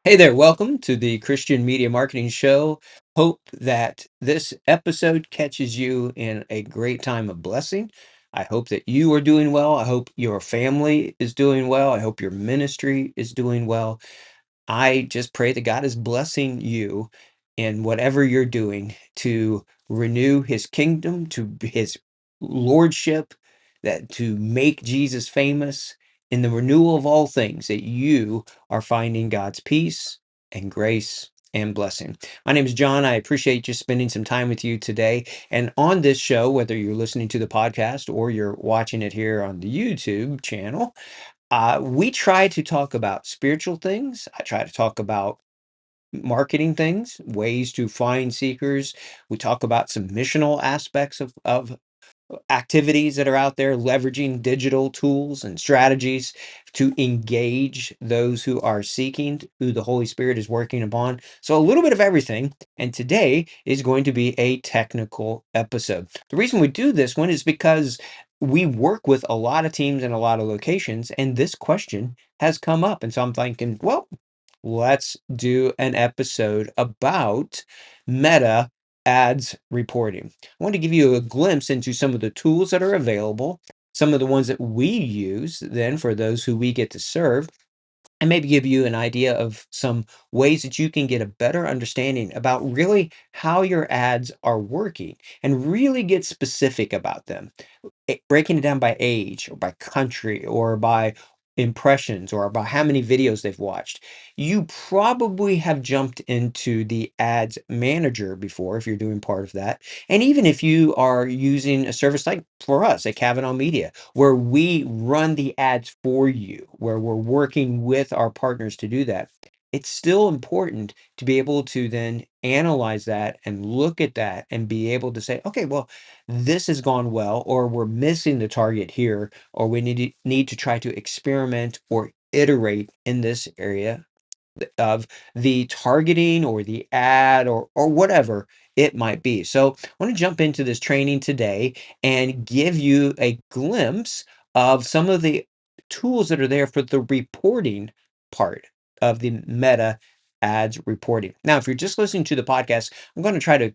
Hey there, welcome to the Christian Media Marketing Show. Hope that this episode catches you in a great time of blessing. I hope that you are doing well. I hope your family is doing well. I hope your ministry is doing well. I just pray that God is blessing you in whatever you're doing to renew his kingdom, his lordship, that to make Jesus famous in the renewal of all things, that you are finding God's peace and grace and blessing. My name is John. I appreciate just spending some time with you today. And on this show, whether you're listening to the podcast or you're watching it here on the YouTube channel, we try to talk about spiritual things. I try to talk about marketing things, ways to find seekers. We talk about some missional aspects of activities that are out there, leveraging digital tools and strategies to engage those who are seeking, who the Holy Spirit is working upon. So, a little bit of everything. And today is going to be a technical episode. The reason we do this one is because we work with a lot of teams in a lot of locations, and this question has come up. And so I'm thinking, well, let's do an episode about Meta ads reporting. I want to give you a glimpse into some of the tools that are available, some of the ones that we use then for those who we get to serve, and maybe give you an idea of some ways that you can get a better understanding about really how your ads are working and really get specific about them, breaking it down by age or by country or by impressions or by how many videos they've watched. You probably have jumped into the ads manager before if you're doing part of that. And even if you are using a service like for us at Kavanaugh Media, where we run the ads for you, where we're working with our partners to do that, it's still important to be able to then analyze that and look at that and be able to say, okay, well, this has gone well, or we're missing the target here, or we need to try to experiment or iterate in this area of the targeting or the ad or whatever it might be. So I want to jump into this training today and give you a glimpse of some of the tools that are there for the reporting part of the Meta ads reporting. Now, if you're just listening to the podcast, I'm going to try to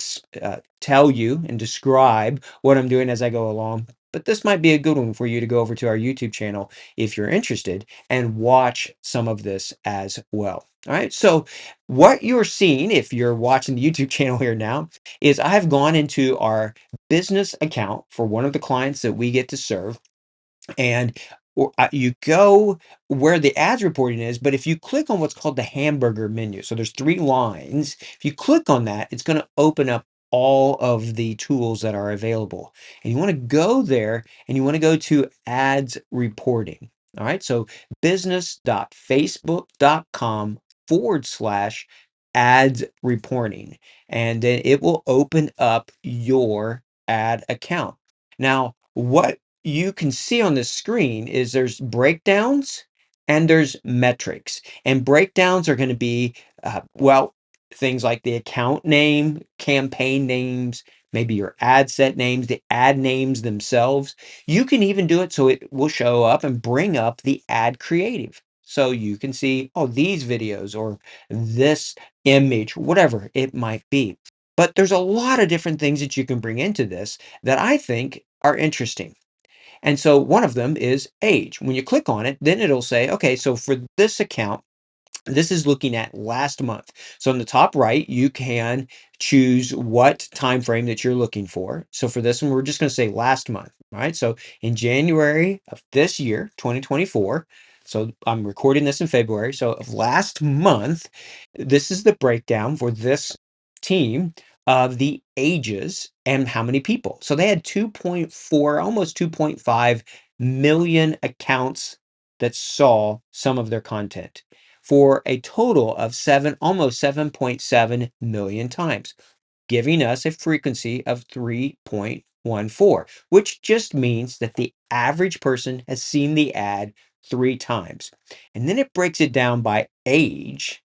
tell you and describe what I'm doing as I go along. But this might be a good one for you to go over to our YouTube channel if you're interested and watch some of this as well. All right. So, what you're seeing, if you're watching the YouTube channel here now, is I've gone into our business account for one of the clients that we get to serve. And you go where the ads reporting is, but if you click on what's called the hamburger menu, so there's three lines. If you click on that, it's going to open up all of the tools that are available. And you want to go there and you want to go to ads reporting. All right. So business.facebook.com/ads reporting. And then it will open up your ad account. Now, what you can see on the screen is there's breakdowns and there's metrics. And breakdowns are going to be, well, things like the account name, campaign names, maybe your ad set names, the ad names themselves. You can even do it so it will show up and bring up the ad creative. So you can see, oh, these videos or this image, whatever it might be. But there's a lot of different things that you can bring into this that I think are interesting. And so one of them is age. When you click on it, then it'll say, okay, so for this account, this is looking at last month. So in the top right, you can choose what time frame that you're looking for. So for this one, we're just going to say last month. All right. So in January of this year, 2024. So I'm recording this in February. So of last month, this is the breakdown for this team of the ages and how many people. So they had 2.4, almost 2.5 million accounts that saw some of their content for a total of almost 7.7 million times, giving us a frequency of 3.14, which just means that the average person has seen the ad 3 times. And then it breaks it down by age.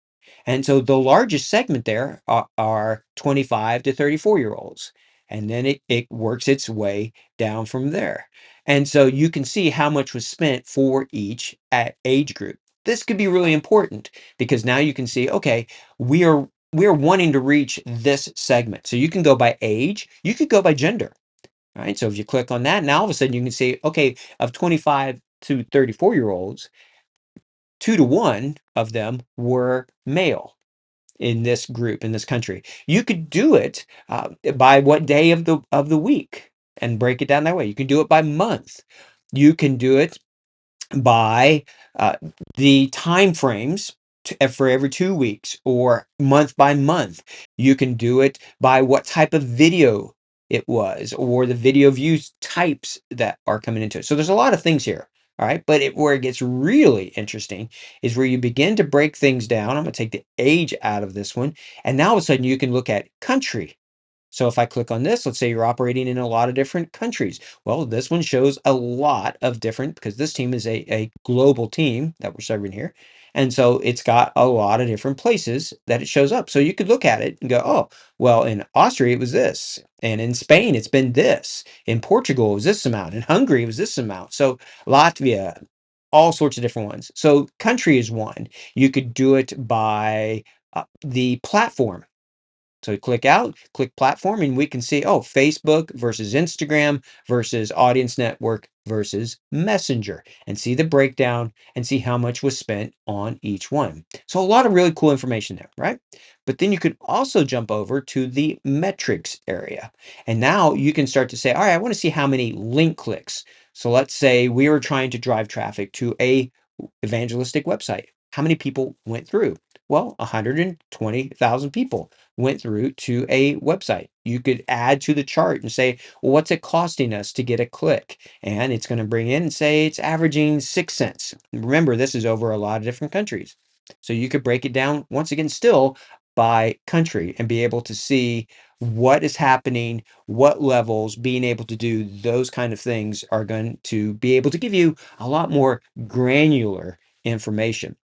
And so the largest segment there are 25 to 34 year olds. And then it works its way down from there. And so you can see how much was spent for each age group. this could be really important because now you can see, okay, we are wanting to reach this segment. So you can go by age, you could go by gender. All right. So if you click on that, now all of a sudden you can see, okay, of 25 to 34-year olds, 2 to 1 of them were male in this group in this country. You could do it by what day of the week and break it down that way. You can do it by month. You can do it by uh, the time frames for every 2 weeks or month by month. You can do it by what type of video it was or the video views types that are coming into it. So there's a lot of things here. All right. But where it gets really interesting is where you begin to break things down. I'm going to take the age out of this one. And now all of a sudden you can look at country. So if I click on this, let's say you're operating in a lot of different countries. Well, this one shows a lot of different, because this team is a global team that we're serving here. And so it's got a lot of different places that it shows up. So you could look at it and go, oh, well, in Austria, it was this. And in Spain, it's been this. In Portugal, it was this amount. In Hungary, it was this amount. So Latvia, all sorts of different ones. So country is one. You could do it by the platform. So we click out, click platform, and we can see, oh, Facebook versus Instagram versus Audience Network versus Messenger, and see the breakdown and see how much was spent on each one. So a lot of really cool information there, right? But then you could also jump over to the metrics area. And now you can start to say, all right, I want to see how many link clicks. So let's say we were trying to drive traffic to a evangelistic website. How many people went through? Well, 120,000 people went through to a website. You could add to the chart and say, well, what's it costing us to get a click? And it's going to bring in and say it's averaging 6 cents. Remember, this is over a lot of different countries. So you could break it down once again, still by country, and be able to see what is happening, what levels. Being able to do those kind of things are going to be able to give you a lot more granular information.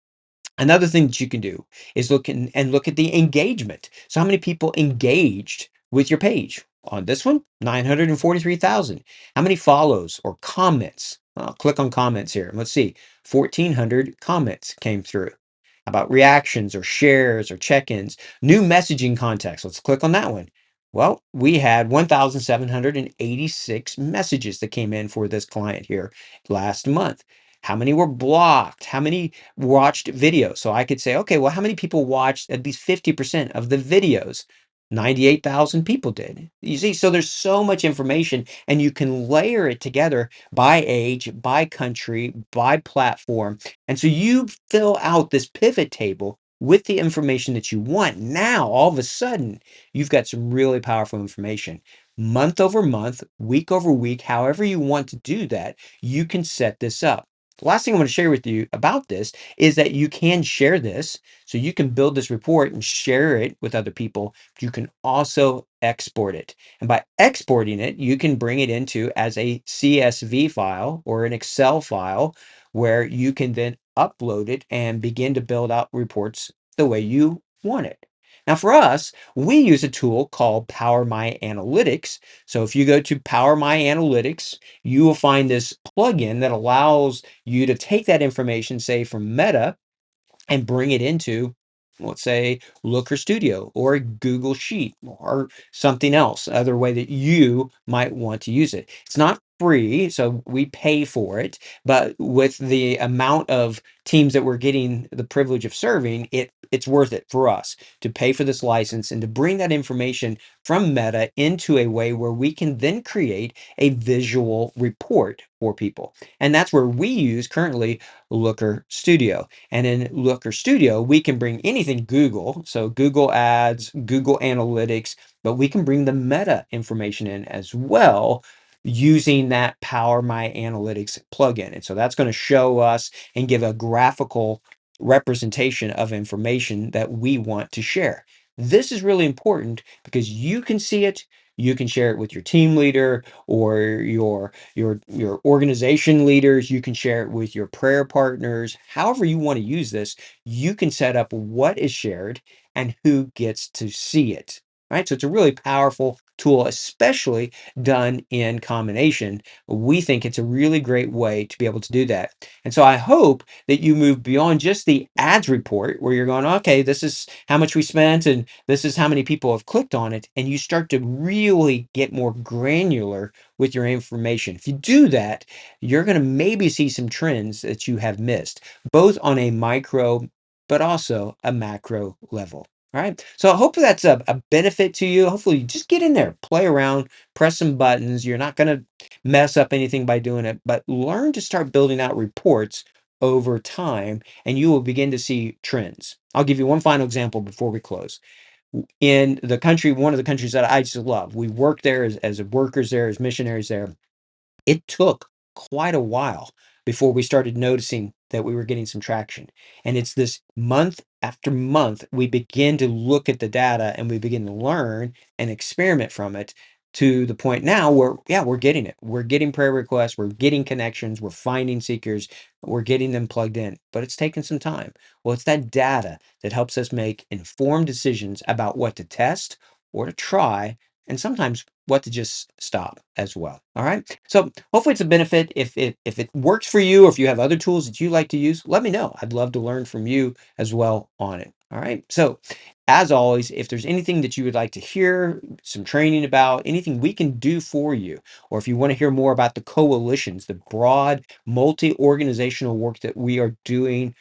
Another thing that you can do is look at the engagement. So how many people engaged with your page? On this one, 943,000. How many follows or comments? I'll click on comments here. Let's see. 1,400 comments came through. How about reactions or shares or check-ins? New messaging contacts. Let's click on that one. Well, we had 1,786 messages that came in for this client here last month. How many were blocked? How many watched videos? So I could say, okay, well, how many people watched at least 50% of the videos? 98,000 people did. You see, so there's so much information, and you can layer it together by age, by country, by platform. And so you fill out this pivot table with the information that you want. Now, all of a sudden, you've got some really powerful information. Month over month, week over week, however you want to do that, you can set this up. The last thing I want to share with you about this is that you can share this. So you can build this report and share it with other people. But you can also export it. And by exporting it, you can bring it into as a CSV file or an Excel file, where you can then upload it and begin to build out reports the way you want it. Now, for us, we use a tool called Power My Analytics. So if you go to Power My Analytics, you will find this plugin that allows you to take that information, say from Meta, and bring it into, let's say, Looker Studio or a Google Sheet or something else, other way that you might want to use it. It's not free, so we pay for it, but with the amount of teams that we're getting the privilege of serving, it's worth it for us to pay for this license and to bring that information from Meta into a way where we can then create a visual report for people. And that's where we use currently Looker Studio. And in Looker Studio, we can bring anything Google, so Google Ads, Google Analytics, but we can bring the meta information in as well using that Power My Analytics plugin. And so that's going to show us and give a graphical representation of information that we want to share. This is really important because you can see it, you can share it with your team leader or your organization leaders. You can share it with your prayer partners. However you want to use this, you can set up what is shared and who gets to see it. Right? So it's a really powerful tool, especially done in combination. We think it's a really great way to be able to do that. And so I hope that you move beyond just the ads report where you're going, okay, this is how much we spent and this is how many people have clicked on it. And you start to really get more granular with your information. If you do that, you're going to maybe see some trends that you have missed, both on a micro, but also a macro level. All right. So hopefully that's a benefit to you. Hopefully you just get in there, play around, press some buttons. You're not going to mess up anything by doing it, but learn to start building out reports over time and you will begin to see trends. I'll give you one final example before we close. In the country, one of the countries that I just love, we worked there as workers there, as missionaries there. It took quite a while before we started noticing that we were getting some traction. And it's this month after month, we begin to look at the data and we begin to learn and experiment from it to the point now where, yeah, we're getting it. We're getting prayer requests, we're getting connections, we're finding seekers, we're getting them plugged in, but it's taken some time. Well, it's that data that helps us make informed decisions about what to test or to try, and sometimes what to just stop as well. All right. So hopefully it's a benefit. If it works for you, or if you have other tools that you like to use, let me know. I'd love to learn from you as well on it. All right. So as always, if there's anything that you would like to hear some training about, anything we can do for you, or if you want to hear more about the coalitions, the broad multi-organizational work that we are doing,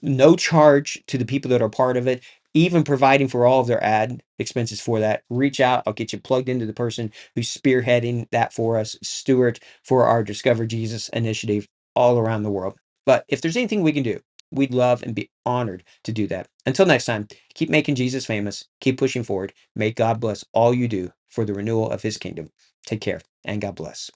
no charge to the people that are part of it, even providing for all of their ad expenses for that, reach out. I'll get you plugged into the person who's spearheading that for us, Stuart, for our Discover Jesus initiative all around the world. But if there's anything we can do, we'd love and be honored to do that. Until next time, keep making Jesus famous, keep pushing forward. May God bless all you do for the renewal of his kingdom. Take care and God bless.